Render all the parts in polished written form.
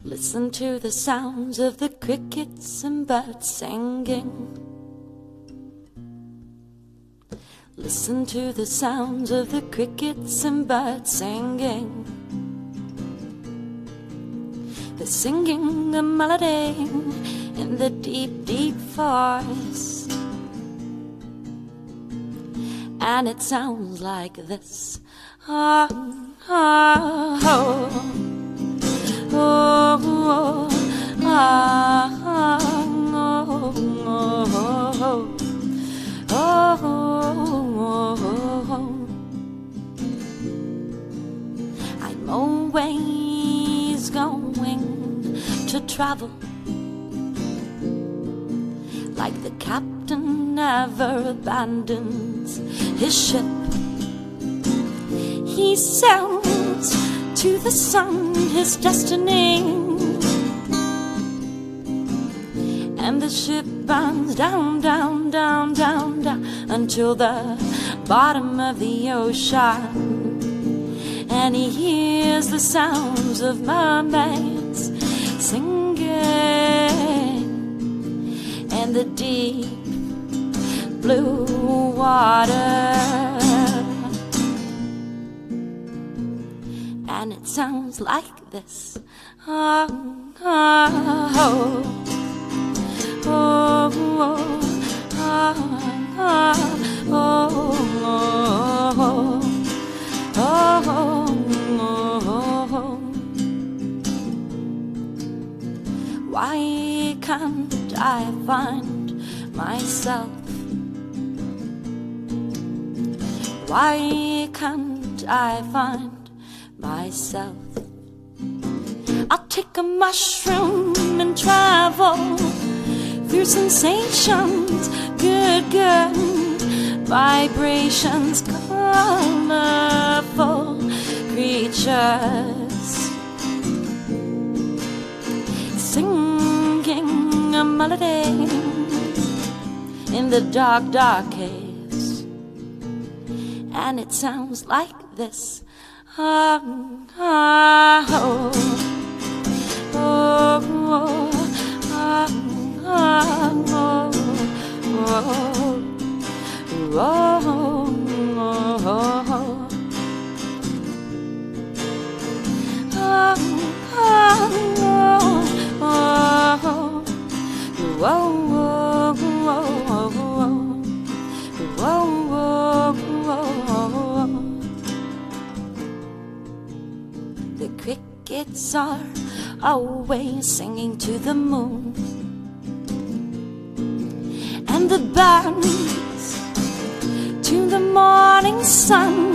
Listen to the sounds of the crickets and birds singing. Listen to the sounds of the crickets and birds singing. They're singing a melody in the deep, deep forest, and it sounds like this. Oh, oh, oh. Oh, oh, ah, oh, oh, oh, oh. I'm always going to travel, like the captain never abandons his ship. He sails to the sun, his destiny, and the ship burns down, down, down, down, down until the bottom of the ocean, and he hears the sounds of mermaids singing in the deep blue water. And it sounds like this. Oh, oh, oh, oh, oh, oh, oh. Why can't I find myself? Why can't I find myself? I'll take a mushroom and travel through sensations, good, good vibrations, colorful creatures, singing a melody in the dark, dark caves, and it sounds like this. Oh, oh, oh, oh, oh, the crickets are always singing to the moon, and the birds to the morning sun.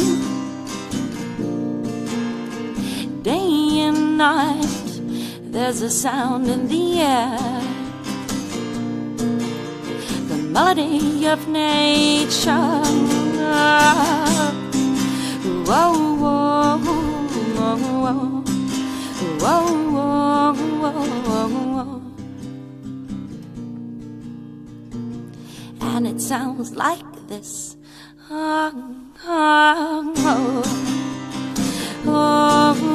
Day and night there's a sound in the air, the melody of nature. Whoa, whoa, whoa, whoa. Whoa, whoa, whoa, whoa. And it sounds like this. Oh, oh, oh, oh, oh, oh,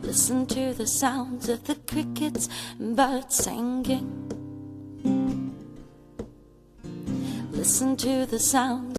Listen to the sounds of the crickets and birds singing. Listen to the sounds